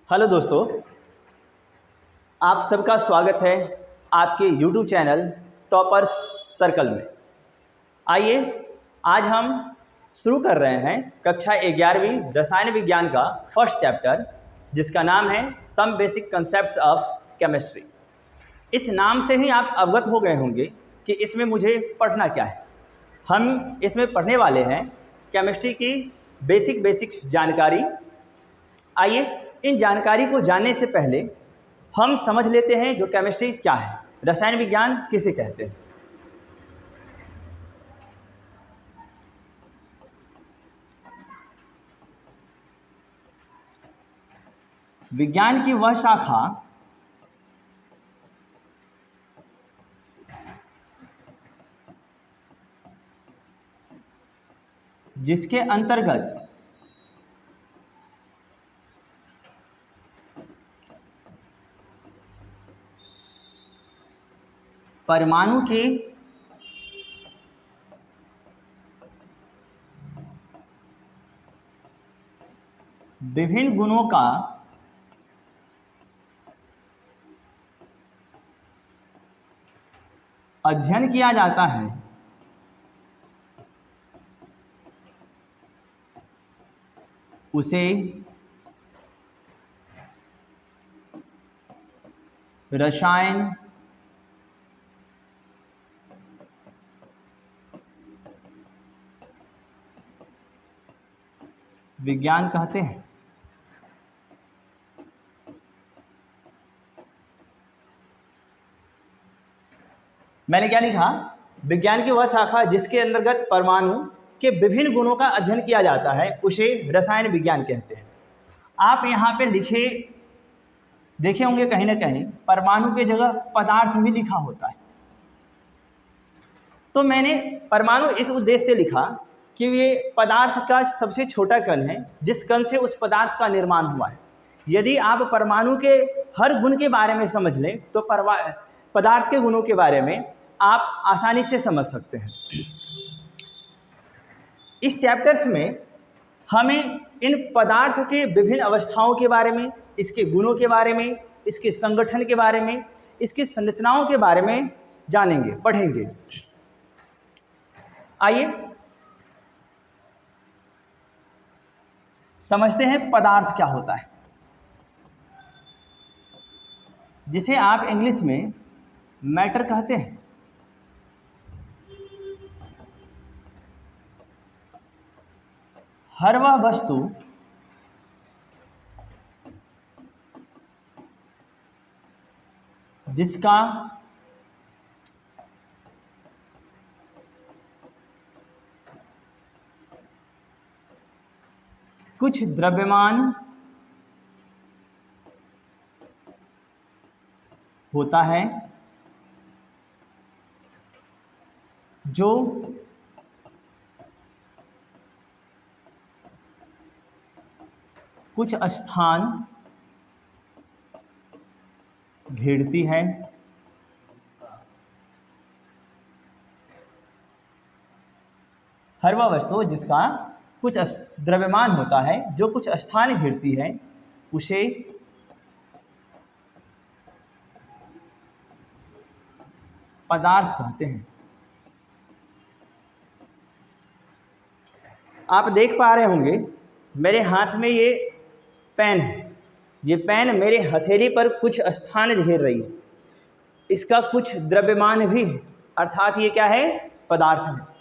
Hello दोस्तों, आप सबका स्वागत है आपके YouTube चैनल टॉपर्स सर्कल में। आइए आज हम शुरू कर रहे हैं कक्षा 11वीं रसायन विज्ञान का फर्स्ट चैप्टर, जिसका नाम है some basic concepts of chemistry. इस नाम से ही आप अवगत हो गए होंगे कि इसमें मुझे पढ़ना क्या है। हम इसमें पढ़ने वाले हैं केमिस्ट्री की बेसिक जानकारी। आइए इन जानकारी को जानने से पहले हम समझ लेते हैं जो केमिस्ट्री क्या है, रसायन विज्ञान किसे कहते हैं। विज्ञान की वह शाखा जिसके अंतर्गत परमाणु के विभिन्न गुणों का अध्ययन किया जाता है, उसे रसायन विज्ञान कहते हैं। मैंने क्या लिखा? विज्ञान की वह शाखा जिसके अंतर्गत परमाणु के विभिन्न गुणों का अध्ययन किया जाता है, उसे रसायन विज्ञान कहते हैं। आप यहाँ पे देखे होंगे कहीं ना कहीं परमाणु के जगह पदार्थ भी लिखा होता है। तो मैंने परमाणु इस उद्देश्य से लिखा कि ये पदार्थ का सबसे छोटा कण है, जिस कण से उस पदार्थ का निर्माण हुआ है। यदि आप परमाणु के हर गुण के बारे में समझ लें तो पदार्थ के गुणों के बारे में आप आसानी से समझ सकते हैं। इस चैप्टर्स में हमें इन पदार्थ के विभिन्न अवस्थाओं के बारे में, इसके गुणों के बारे में, इसके संगठन के बारे में, इसकी संरचनाओं के बारे में जानेंगे, पढ़ेंगे। आइए समझते हैं पदार्थ क्या होता है, जिसे आप इंग्लिश में मैटर कहते हैं। हर वह वस्तु जिसका कुछ द्रव्यमान होता है, जो कुछ स्थान घेरती है, हर वह वस्तु जिसका कुछ द्रव्यमान होता है जो कुछ स्थान घेरती है, उसे पदार्थ कहते हैं। आप देख पा रहे होंगे मेरे हाथ में ये पेन है। ये पेन मेरे हथेली पर कुछ स्थान घेर रही है। इसका कुछ द्रव्यमान भी है, अर्थात ये क्या है? पदार्थ है।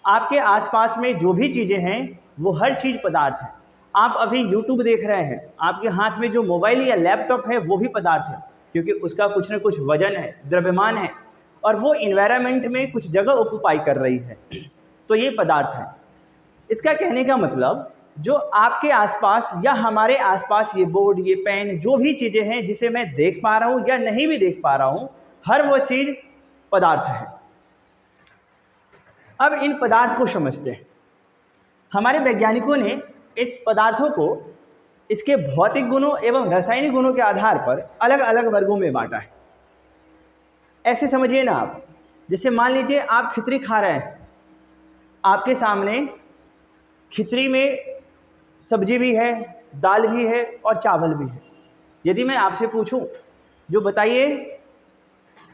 आपके आसपास में जो भी चीज़ें हैं वो हर चीज़ पदार्थ है। आप अभी YouTube देख रहे हैं, आपके हाथ में जो मोबाइल या लैपटॉप है वो भी पदार्थ है, क्योंकि उसका कुछ न कुछ वजन है, द्रव्यमान है, और वो इन्वायरमेंट में कुछ जगह ऑक्यूपाई कर रही है, तो ये पदार्थ है। इसका कहने का मतलब जो आपके आसपास या हमारे आसपास ये बोर्ड, ये पेन, जो भी चीज़ें हैं जिसे मैं देख पा रहा हूँ या नहीं भी देख पा रहा हूँ, हर वो चीज़ पदार्थ है। अब इन पदार्थ को समझते हैं। हमारे वैज्ञानिकों ने इस पदार्थों को इसके भौतिक गुणों एवं रासायनिक गुणों के आधार पर अलग अलग वर्गों में बांटा है। ऐसे समझिए ना आप, जैसे मान लीजिए आप खिचड़ी खा रहे हैं, आपके सामने खिचड़ी में सब्जी भी है, दाल भी है और चावल भी है। यदि मैं आपसे पूछूं जो बताइए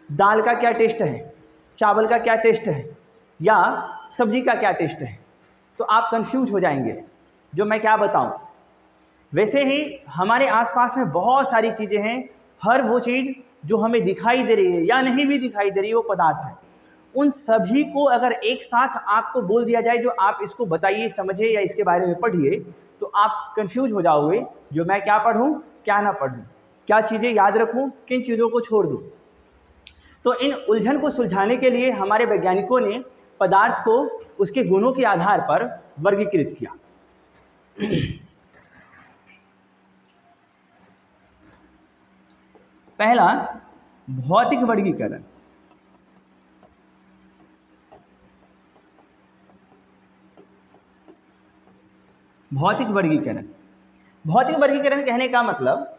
दाल का क्या टेस्ट है, चावल का क्या टेस्ट है या सब्जी का क्या टेस्ट है, तो आप कंफ्यूज हो जाएंगे जो मैं क्या बताऊं। वैसे ही हमारे आसपास में बहुत सारी चीज़ें हैं, हर वो चीज़ जो हमें दिखाई दे रही है या नहीं भी दिखाई दे रही है वो पदार्थ है, उन सभी को अगर एक साथ आपको बोल दिया जाए जो आप इसको बताइए, समझिए या इसके बारे में पढ़िए, तो आप कंफ्यूज हो जाओगे जो मैं क्या पढ़ूं क्या ना पढ़ूं, क्या चीज़ें याद रखूं किन चीज़ों को छोड़ दूं। तो इन उलझन को सुलझाने के लिए हमारे वैज्ञानिकों ने पदार्थ को उसके गुणों के आधार पर वर्गीकृत किया। पहला, भौतिक वर्गीकरण। भौतिक वर्गीकरण, भौतिक वर्गीकरण कहने का मतलब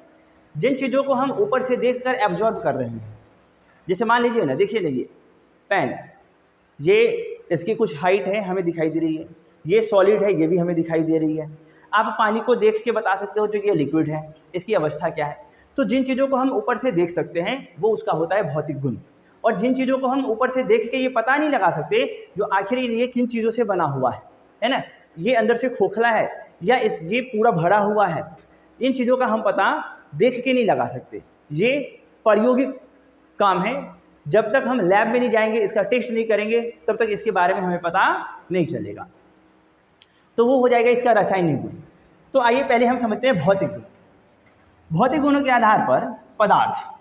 जिन चीज़ों को हम ऊपर से देखकर एब्जॉर्ब कर रहे हैं, जैसे मान लीजिए ना, देखिए लीजिए पेन, ये इसकी कुछ हाइट है हमें दिखाई दे रही है, ये सॉलिड है ये भी हमें दिखाई दे रही है। आप पानी को देख के बता सकते हो जो ये लिक्विड है इसकी अवस्था क्या है। तो जिन चीज़ों को हम ऊपर से देख सकते हैं वो उसका होता है भौतिक गुण, और जिन चीज़ों को हम ऊपर से देख के ये पता नहीं लगा सकते जो आखिर ये किन चीज़ों से बना हुआ है ना, ये अंदर से खोखला है या ये पूरा भरा हुआ है, इन चीज़ों का हम पता देख के नहीं लगा सकते। ये प्रायोगिक काम है, जब तक हम लैब में नहीं जाएंगे, इसका टेस्ट नहीं करेंगे, तब तक इसके बारे में हमें पता नहीं चलेगा। तो वो हो जाएगा इसका रासायनिक गुण। तो आइए पहले हम समझते हैं भौतिक गुण। भौतिक गुणों के आधार पर पदार्थ,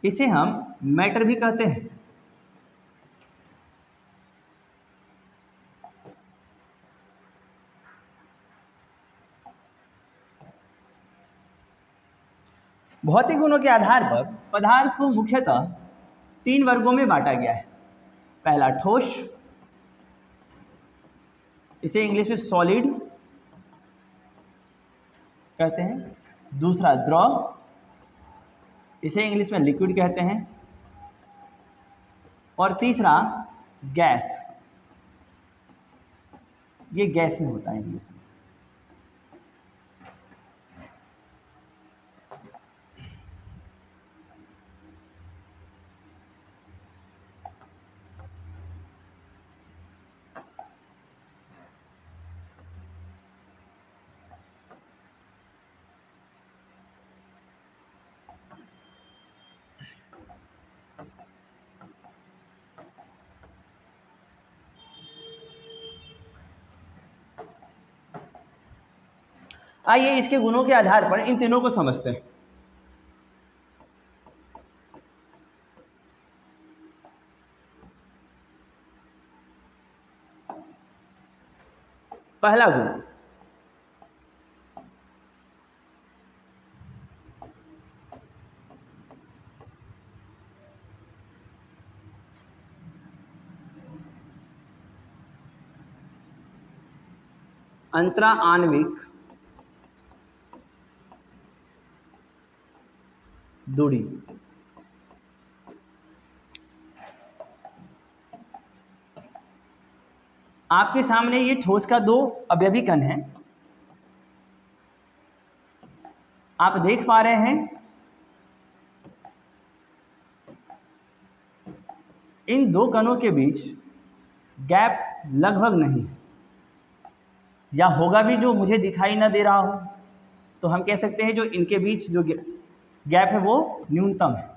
इसे हम मैटर भी कहते हैं। भौतिक गुणों के आधार पर पदार्थ को मुख्यतः 3 वर्गों में बांटा गया है। पहला ठोस, इसे इंग्लिश में सॉलिड कहते हैं। दूसरा द्रव, इसे इंग्लिश में लिक्विड कहते हैं। और तीसरा गैस, ये गैस ही होता है इंग्लिश में। आइए इसके गुणों के आधार पर इन तीनों को समझते हैं। पहला गुण, अंतरा आणविक दूरी। आपके सामने ये ठोस का 2 अवयवी कण है, आप देख पा रहे हैं इन 2 कणों के बीच गैप लगभग नहीं है, या होगा भी जो मुझे दिखाई ना दे रहा हो, तो हम कह सकते हैं जो इनके बीच जो गैप है वो न्यूनतम है।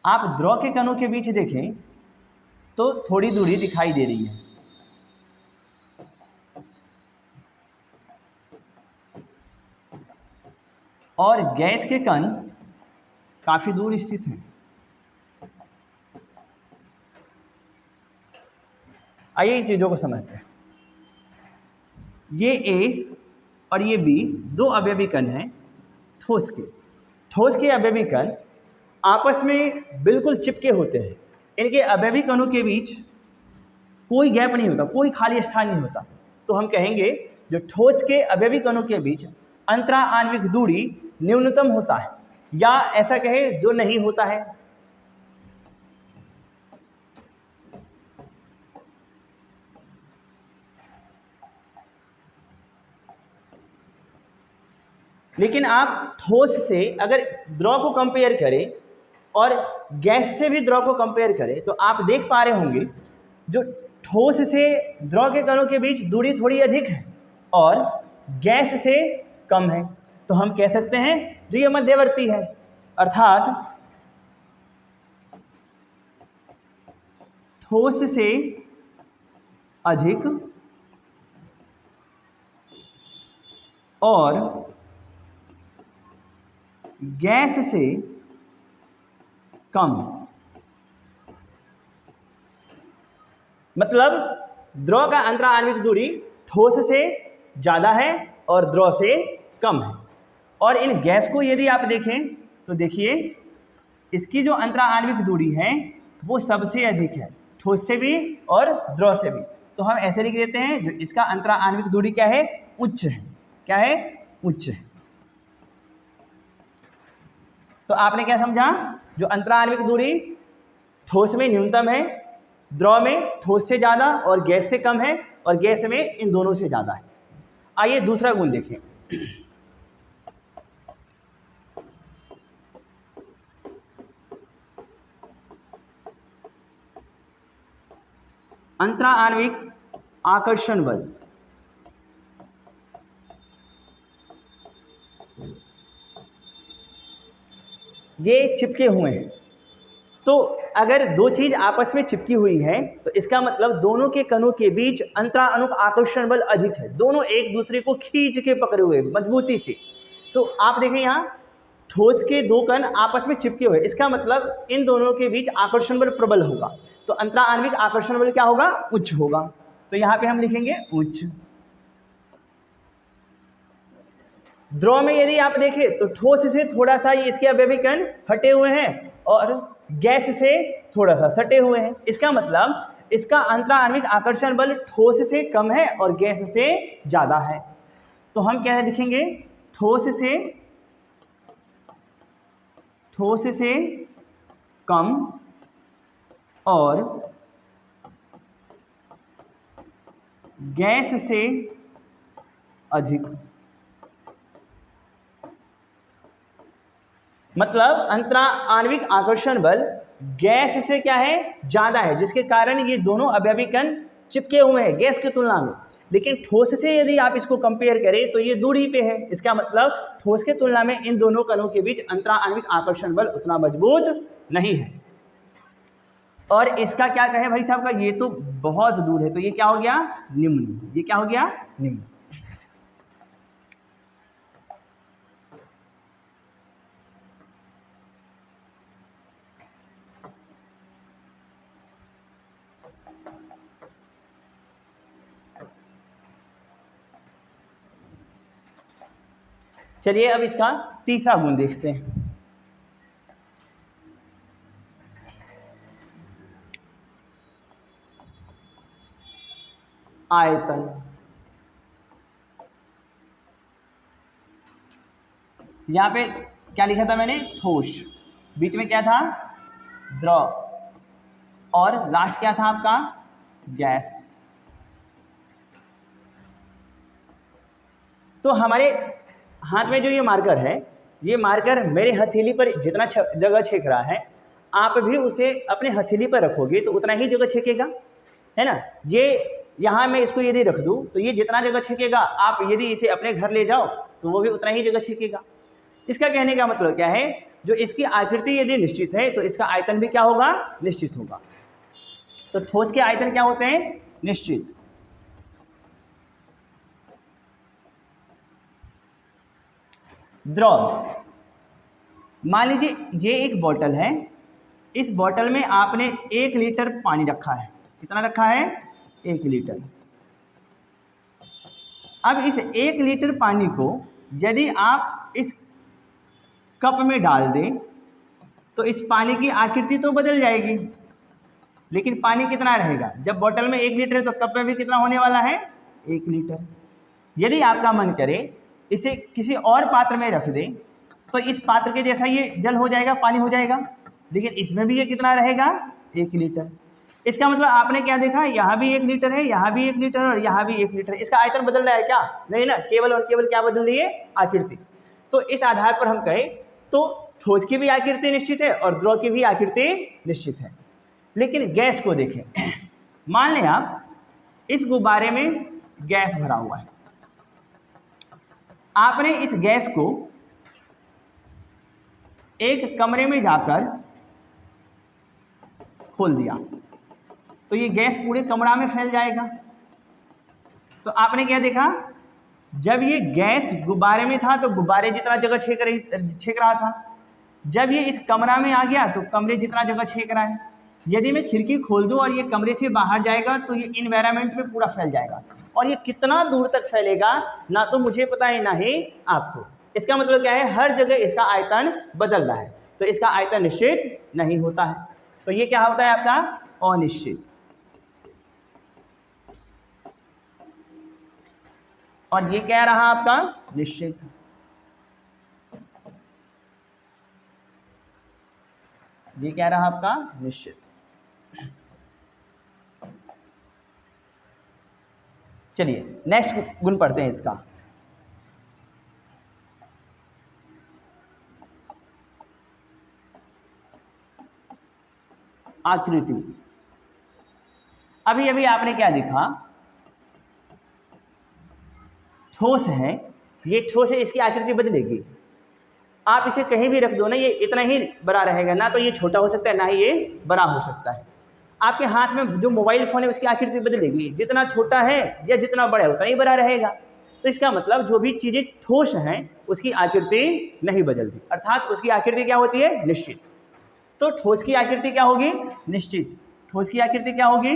आप द्रव के कणों के बीच देखें तो थोड़ी दूरी दिखाई दे रही है, और गैस के कण काफी दूर स्थित हैं। आइए इन चीजों को समझते हैं। ये ए और ये बी 2 अवयवी कण हैं ठोस के। ठोस के अवयवी कण आपस में बिल्कुल चिपके होते हैं, इनके अवयवी कणों के बीच कोई गैप नहीं होता, कोई खाली स्थान नहीं होता। तो हम कहेंगे जो ठोस के अवयवी कणों के बीच अंतरा आणविक दूरी न्यूनतम होता है, या ऐसा कहे जो नहीं होता है। लेकिन आप ठोस से अगर द्रव को कंपेयर करें और गैस से भी द्रव को कंपेयर करें तो आप देख पा रहे होंगे जो ठोस से द्रव के कणों के बीच दूरी थोड़ी अधिक है और गैस से कम है। तो हम कह सकते हैं जो ये मध्यवर्ती है, अर्थात ठोस से अधिक और गैस से कम। मतलब द्रव का अंतराण्विक दूरी ठोस से ज़्यादा है और द्रव से कम है। और इन गैस को यदि आप देखें तो देखिए इसकी जो अंतराण्विक दूरी है वो सबसे अधिक है, ठोस से भी और द्रव से भी। तो हम ऐसे लिख देते हैं जो इसका अंतराण्विक दूरी क्या है, उच्च है। क्या है, उच्च है। तो आपने क्या समझा, जो अंतराण्विक दूरी ठोस में न्यूनतम है, द्रव में ठोस से ज़्यादा और गैस से कम है, और गैस में इन दोनों से ज़्यादा है। आइए दूसरा गुण देखें। अंतराण्विक आकर्षण बल। ये चिपके हुए हैं, तो अगर दो चीज आपस में चिपकी हुई है तो इसका मतलब दोनों के कणों के बीच अंतराणुक आकर्षण बल अधिक है, दोनों एक दूसरे को खींच के पकड़े हुए मजबूती से। तो आप देखें यहाँ ठोस के दो कण आपस में चिपके हुए, इसका मतलब इन दोनों के बीच आकर्षण बल प्रबल होगा, तो अंतराण्विक आकर्षण बल क्या होगा, उच्च होगा। तो यहाँ पे हम लिखेंगे उच्च। द्रव में यदि आप देखें तो ठोस से थोड़ा सा ये इसके अवयवी कण हटे हुए हैं और गैस से थोड़ा सा सटे हुए हैं, इसका मतलब इसका अंतराण्विक आकर्षण बल ठोस से कम है और गैस से ज़्यादा है। तो हम क्या लिखेंगे, ठोस से कम और गैस से अधिक। मतलब अंतराण्विक आकर्षण बल गैस से क्या है, ज़्यादा है, जिसके कारण ये दोनों अवयवी कण चिपके हुए हैं गैस की तुलना में। लेकिन ठोस से यदि आप इसको कंपेयर करें तो ये दूरी पे है, इसका मतलब ठोस के तुलना में इन दोनों कणों के बीच अंतराण्विक आकर्षण बल उतना मजबूत नहीं है। और इसका क्या कहे भाई साहब का, ये तो बहुत दूर है, तो ये क्या हो गया, निम्न। ये क्या हो गया, निम्न। चलिए अब इसका तीसरा गुण देखते हैं। आयतन। यहां पे क्या लिखा था मैंने, ठोस, बीच में क्या था, द्रव, और लास्ट क्या था आपका, गैस। तो हमारे हाथ में जो ये मार्कर है, ये मार्कर मेरे हथेली पर जितना जगह छेक रहा है, आप भी उसे अपने हथेली पर रखोगे तो उतना ही जगह छेकेगा, है ना। ये यहाँ मैं इसको यदि रख दूँ तो ये जितना जगह छेकेगा, आप यदि इसे अपने घर ले जाओ तो वो भी उतना ही जगह छेकेगा। इसका कहने का मतलब क्या है, जो इसकी आकृति यदि निश्चित है तो इसका आयतन भी क्या होगा, निश्चित होगा। तो ठोस के आयतन क्या होते हैं, निश्चित। द्रव, मान लीजिए ये एक बोतल है, इस बोतल में आपने 1 लीटर पानी रखा है। कितना रखा है, 1 लीटर। अब इस 1 लीटर पानी को यदि आप इस कप में डाल दें तो इस पानी की आकृति तो बदल जाएगी, लेकिन पानी कितना रहेगा, जब बोतल में 1 लीटर है तो कप में भी कितना होने वाला है, 1 लीटर। यदि आपका मन करे इसे किसी और पात्र में रख दें तो इस पात्र के जैसा ये जल हो जाएगा, पानी हो जाएगा, लेकिन इसमें भी ये कितना रहेगा, 1 लीटर। इसका मतलब आपने क्या देखा, यहाँ भी 1 लीटर है, यहाँ भी 1 लीटर और यहाँ भी 1 लीटर। इसका आयतन बदल रहा है क्या, नहीं ना, केवल और केवल क्या बदल रही है, आकृति। तो इस आधार पर हम कहें तो ठोस की भी आकृति निश्चित है और द्रव की भी आकृति निश्चित है। लेकिन गैस को देखें, मान लें आप इस गुब्बारे में गैस भरा हुआ है, आपने इस गैस को एक कमरे में जाकर खोल दिया तो ये गैस पूरे कमरा में फैल जाएगा। तो आपने क्या देखा, जब ये गैस गुब्बारे में था तो गुब्बारे जितना जगह छेक रहा था, जब ये इस कमरा में आ गया तो कमरे जितना जगह छेक रहा है। यदि मैं खिड़की खोल दूं और ये कमरे से बाहर जाएगा तो ये इन्वायरमेंट में पूरा फैल जाएगा, और ये कितना दूर तक फैलेगा ना तो मुझे पता है ना ही आपको। इसका मतलब क्या है, हर जगह इसका आयतन बदल रहा है, तो इसका आयतन निश्चित नहीं होता है। तो ये क्या होता है आपका अनिश्चित। और ये क्या रहा आपका निश्चित। ये क्या रहा आपका निश्चित। चलिए नेक्स्ट गुण पढ़ते हैं इसका। आकृति। अभी अभी आपने क्या देखा, ठोस है, ये ठोस है, इसकी आकृति बदलेगी। आप इसे कहीं भी रख दो ना, ये इतना ही बड़ा रहेगा, ना तो ये छोटा हो सकता है ना ही ये बड़ा हो सकता है। आपके हाथ में जो मोबाइल फ़ोन है उसकी आकृति बदलेगी, जितना छोटा है या जितना बड़ा है उतना ही बड़ा रहेगा। तो इसका मतलब जो भी चीज़ें ठोस हैं उसकी आकृति नहीं बदलती, अर्थात उसकी आकृति क्या होती है निश्चित। तो ठोस की आकृति क्या होगी निश्चित। ठोस की आकृति क्या होगी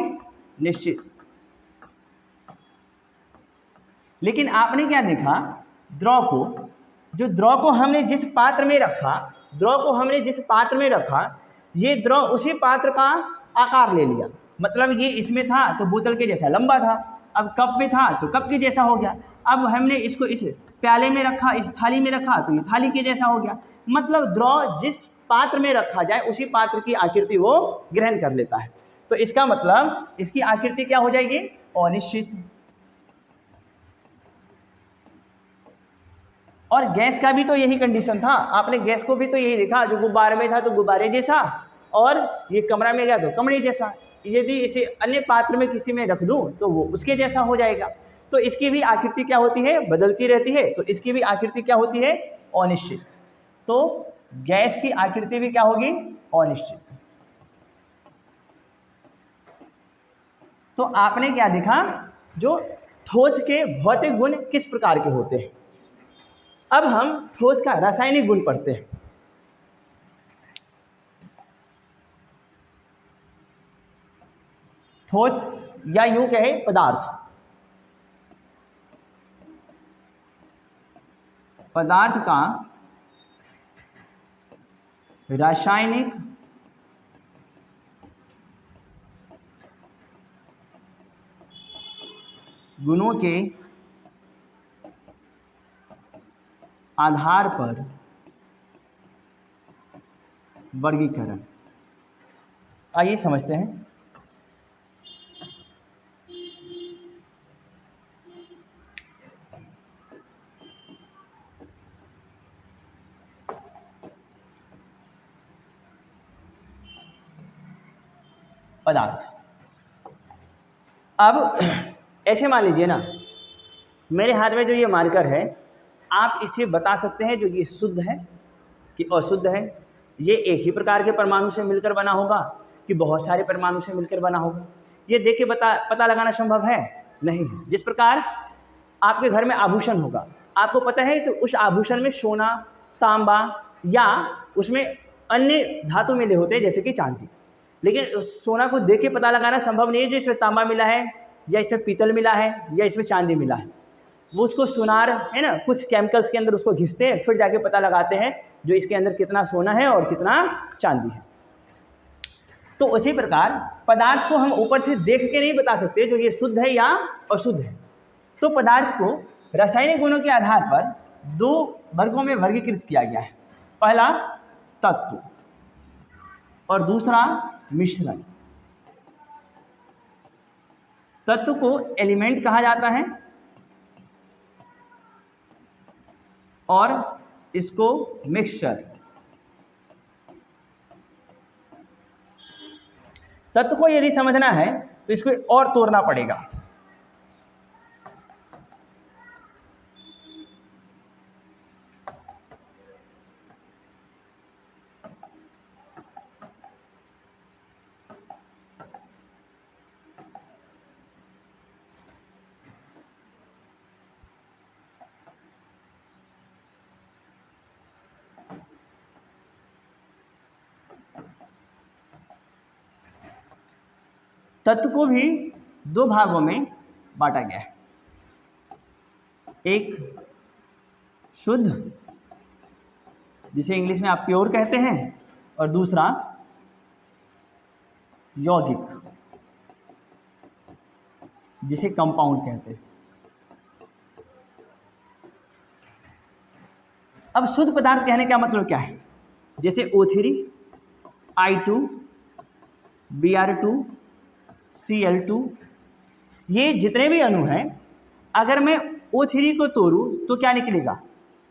निश्चित। लेकिन आपने क्या देखा, द्रव को, जो द्रव को हमने जिस पात्र में रखा, द्रव को हमने जिस पात्र में रखा, ये द्रव उसी पात्र का आकार ले लिया। मतलब ये इसमें था तो बोतल के जैसा लंबा था, अब कप में था तो कप के जैसा हो गया। अब हमने इसको इस प्याले में रखा, इस थाली में रखा तो ये थाली के जैसा हो गया। मतलब द्रव जिस पात्र में रखा जाए उसी पात्र की आकृति वो ग्रहण कर लेता है। तो इसका मतलब इसकी आकृति क्या हो जाएगी अनिश्चित। और गैस का भी तो यही कंडीशन था, आपने गैस को भी तो यही देखा, जो गुब्बारे में था तो गुब्बारे जैसा, और ये कमरा में गया तो कमरे जैसा। यदि इसे अन्य पात्र में किसी में रख दूं तो वो उसके जैसा हो जाएगा। तो इसकी भी आकृति क्या होती है बदलती रहती है, तो इसकी भी आकृति क्या होती है अनिश्चित। तो गैस की आकृति भी क्या होगी अनिश्चित। तो आपने क्या देखा, जो ठोस के भौतिक गुण किस प्रकार के होते हैं। अब हम ठोस का रासायनिक गुण पढ़ते हैं। ठोस या यूं कहे पदार्थ, पदार्थ का रासायनिक गुणों के आधार पर वर्गीकरण। आइए समझते हैं। पदार्थ, अब ऐसे मान लीजिए ना, मेरे हाथ में जो ये मार्कर है, आप इसे बता सकते हैं जो ये शुद्ध है कि अशुद्ध है, ये एक ही प्रकार के परमाणु से मिलकर बना होगा कि बहुत सारे परमाणु से मिलकर बना होगा। ये देख के पता लगाना संभव है नहीं है। जिस प्रकार आपके घर में आभूषण होगा, आपको पता है तो उस आभूषण में सोना, तांबा या उसमें अन्य धातु मिले होते हैं जैसे कि चांदी, लेकिन उस सोना को देख के पता लगाना संभव नहीं है जो इसमें तांबा मिला है या इसमें पीतल मिला है या इसमें चांदी मिला है। वो उसको सोनार है ना, कुछ केमिकल्स के अंदर उसको घिसते हैं, फिर जाके पता लगाते हैं जो इसके अंदर कितना सोना है और कितना चांदी है। तो उसी प्रकार पदार्थ को हम ऊपर से देख के नहीं बता सकते जो ये शुद्ध है या अशुद्ध है। तो पदार्थ को रासायनिक गुणों के आधार पर दो वर्गों में वर्गीकृत किया गया है। पहला तत्व और दूसरा मिश्रण। तत्व को एलिमेंट कहा जाता है और इसको मिक्सचर। तत्व को यदि समझना है तो इसको और तोड़ना पड़ेगा। तत्व को भी दो भागों में बांटा गया है, एक शुद्ध जिसे इंग्लिश में आप प्योर कहते हैं, और दूसरा यौगिक जिसे कंपाउंड कहते हैं। अब शुद्ध पदार्थ कहने का मतलब क्या है? जैसे O3, I2, Br2, Cl2, ये जितने भी अणु हैं, अगर मैं O3 को तोड़ूं तो क्या निकलेगा?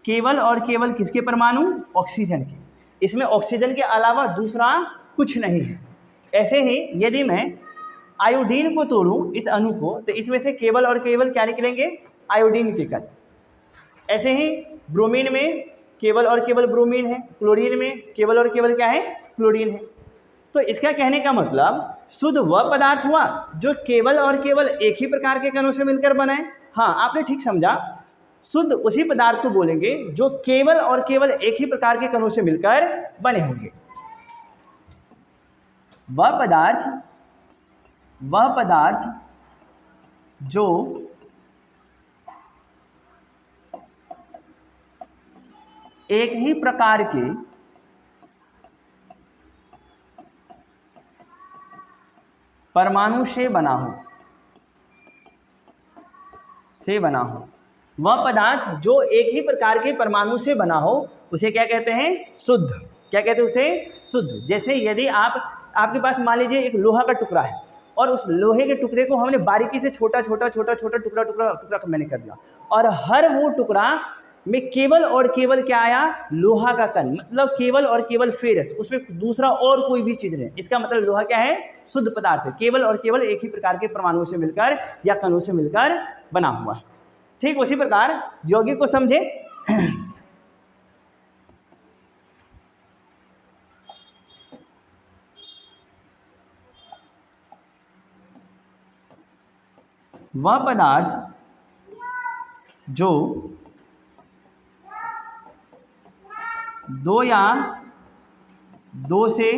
केवल और केवल किसके परमाणु? ऑक्सीजन के। इसमें ऑक्सीजन के अलावा दूसरा कुछ नहीं है। ऐसे ही यदि मैं आयोडीन को तोड़ूं इस अणु को, तो इसमें से केवल और केवल क्या निकलेंगे? आयोडीन के कण। ऐसे ही ब्रोमीन में केवल और केवल ब्रोमीन है, क्लोरीन में केवल और केवल क्या है? क्लोरीन है। तो इसका कहने का मतलब शुद्ध वह पदार्थ हुआ जो केवल और केवल एक ही प्रकार के कणों से मिलकर बना है। हाँ, आपने ठीक समझा, शुद्ध उसी पदार्थ को बोलेंगे जो केवल और केवल एक ही प्रकार के कणों से मिलकर बने होंगे। वह पदार्थ जो एक ही प्रकार के परमाणु से बना हो, वह पदार्थ जो एक ही प्रकार के परमाणु से बना हो उसे क्या कहते हैं? शुद्ध। क्या कहते हैं उसे? शुद्ध। जैसे यदि आपके पास मान लीजिए एक लोहा का टुकड़ा है और उस लोहे के टुकड़े को हमने बारीकी से छोटा टुकड़ा मैंने कर दिया, और हर वो टुकड़ा में केवल और केवल क्या आया? लोहा का कण, मतलब केवल और केवल फेरस, उसमें दूसरा और कोई भी चीज नहीं। इसका मतलब लोहा क्या है? शुद्ध पदार्थ है, केवल और केवल एक ही प्रकार के परमाणुओं से मिलकर या कणों से मिलकर बना हुआ है। ठीक उसी प्रकार यौगिक को समझे। वह पदार्थ जो दो या दो से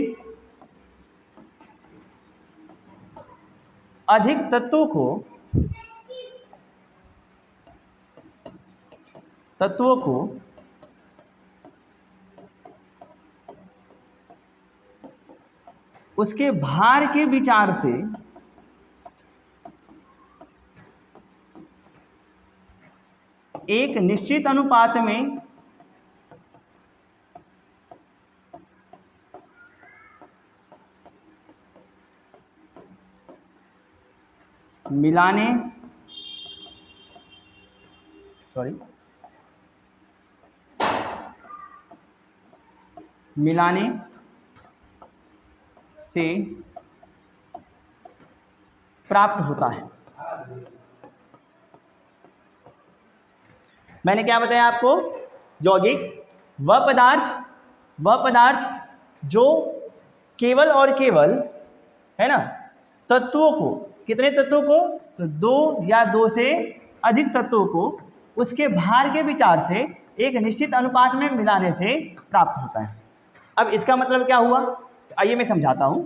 अधिक तत्वों को उसके भार के विचार से एक निश्चित अनुपात में मिलाने से प्राप्त होता है। मैंने क्या बताया आपको? यौगिक वह पदार्थ जो केवल और केवल, है ना, तत्वों को, कितने तत्वों को? तो दो या दो से अधिक तत्वों को उसके भार के विचार से एक निश्चित अनुपात में मिलाने से प्राप्त होता है। अब इसका मतलब क्या हुआ? आइए मैं समझाता हूं।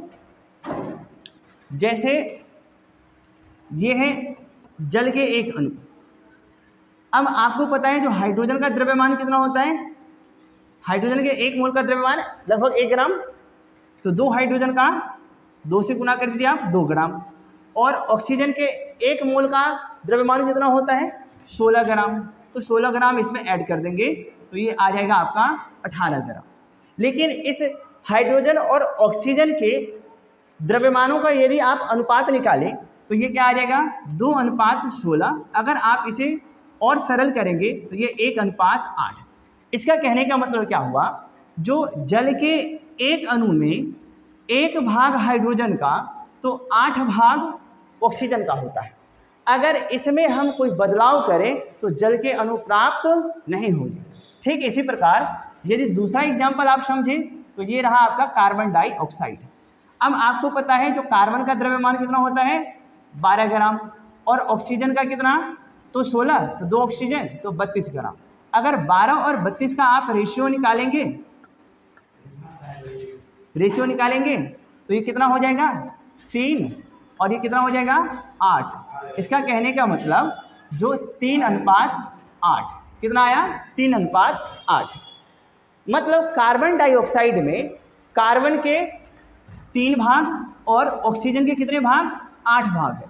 जैसे ये है जल के एक अणु। अब आपको पता है जो हाइड्रोजन का द्रव्यमान कितना होता है? हाइड्रोजन के एक मोल का द्रव्यमान लगभग 1 ग्राम। तो 2 हाइड्रोजन का 2 से गुना कर दीजिए आप, 2 ग्राम। और ऑक्सीजन के 1 मोल का द्रव्यमान कितना होता है? 16 ग्राम। तो 16 ग्राम इसमें ऐड कर देंगे तो ये आ जाएगा आपका 18 ग्राम। लेकिन इस हाइड्रोजन और ऑक्सीजन के द्रव्यमानों का यदि आप अनुपात निकालें तो ये क्या आ जाएगा? 2:16। अगर आप इसे और सरल करेंगे तो ये 1:8। इसका कहने का मतलब क्या हुआ, जो जल के एक अणु में 1 भाग हाइड्रोजन का तो 8 भाग ऑक्सीजन का होता है। अगर इसमें हम कोई बदलाव करें तो जल के अणु प्राप्त नहीं होंगे। ठीक इसी प्रकार यदि दूसरा एग्जाम्पल आप समझें तो ये रहा आपका कार्बन डाइऑक्साइड। अब आपको पता है जो कार्बन का द्रव्यमान कितना होता है 12 ग्राम, और ऑक्सीजन का कितना तो 16, तो 2 ऑक्सीजन तो 32 ग्राम। अगर 12 और 32 का आप रेशियो निकालेंगे तो ये कितना हो जाएगा 3, और ये कितना हो जाएगा 8। इसका कहने का मतलब जो 3:8 कितना आया 3:8। मतलब कार्बन डाइऑक्साइड में कार्बन के 3 भाग और ऑक्सीजन के कितने भाग 8 भाग है।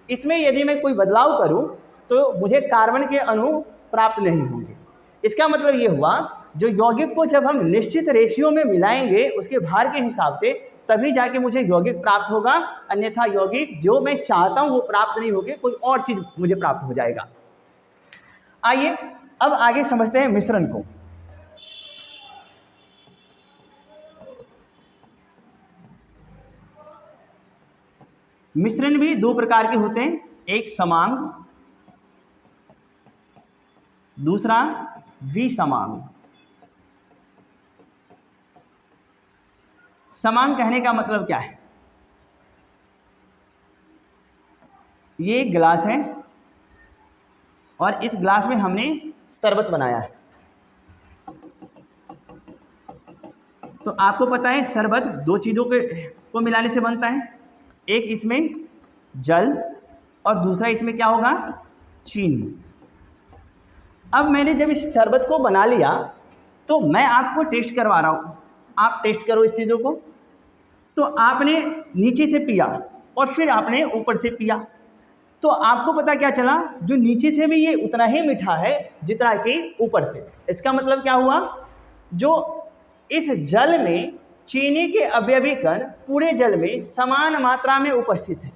इसमें यदि मैं कोई बदलाव करूं तो मुझे कार्बन के अणु प्राप्त नहीं होंगे। इसका मतलब ये हुआ जो यौगिक को जब हम निश्चित रेशियो में मिलाएंगे उसके भार के हिसाब से तभी जाके मुझे यौगिक प्राप्त होगा, अन्यथा यौगिक जो मैं चाहता हूं वो प्राप्त नहीं होगी, कोई और चीज मुझे प्राप्त हो जाएगा। आइए अब आगे समझते हैं मिश्रण को। मिश्रण भी 2 प्रकार के होते हैं, एक समांग, दूसरा विसमांग। समांग कहने का मतलब क्या है, ये एक गिलास है और इस गिलास में हमने शरबत बनाया है। तो आपको पता है शरबत 2 चीज़ों को मिलाने से बनता है, एक इसमें जल और दूसरा इसमें क्या होगा चीनी। अब मैंने जब इस शरबत को बना लिया तो मैं आपको टेस्ट करवा रहा हूँ, आप टेस्ट करो इस चीज़ों को। तो आपने नीचे से पिया और फिर आपने ऊपर से पिया, तो आपको पता क्या चला, जो नीचे से भी ये उतना ही मीठा है जितना कि ऊपर से। इसका मतलब क्या हुआ, जो इस जल में चीनी के अवयवी कण पूरे जल में समान मात्रा में उपस्थित है।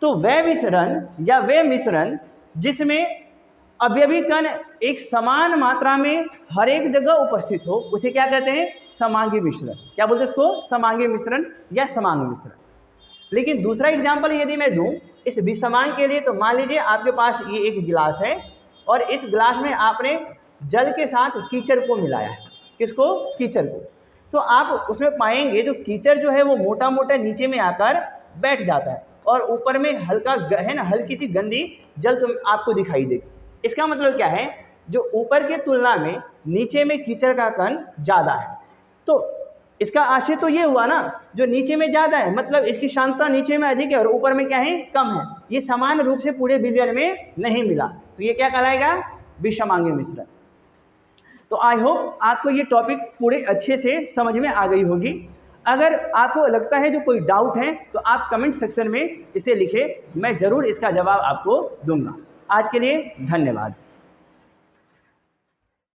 तो वह मिश्रण जिसमें अवयवी कण एक समान मात्रा में हर एक जगह उपस्थित हो उसे क्या कहते हैं समांगी मिश्रण। क्या बोलते हैं उसको, समांगी मिश्रण या समांग मिश्रण। लेकिन दूसरा एग्जाम्पल यदि मैं दूं इस विसमांग के लिए, तो मान लीजिए आपके पास ये एक गिलास है और इस गिलास में आपने जल के साथ कीचड़ को मिलाया है। किसको, कीचड़ को। तो आप उसमें पाएंगे जो कीचड़ जो है वो मोटा मोटा नीचे में आकर बैठ जाता है और ऊपर में हल्का है ना, हल्की सी गंदी जल तुम आपको दिखाई देगी। इसका मतलब क्या है, जो ऊपर की तुलना में नीचे में कीचड़ का कण ज़्यादा है। तो इसका आशय तो ये हुआ ना, जो नीचे में ज़्यादा है मतलब इसकी सांद्रता नीचे में अधिक है और ऊपर में क्या है कम है। ये समान रूप से पूरे विलयन में नहीं मिला, तो ये क्या कहलाएगा विषमांगी मिश्रण। तो आई होप आपको ये टॉपिक पूरे अच्छे से समझ में आ गई होगी। अगर आपको लगता है जो कोई डाउट है तो आप कमेंट सेक्शन में इसे लिखें, मैं ज़रूर इसका जवाब आपको दूंगा। आज के लिए धन्यवाद।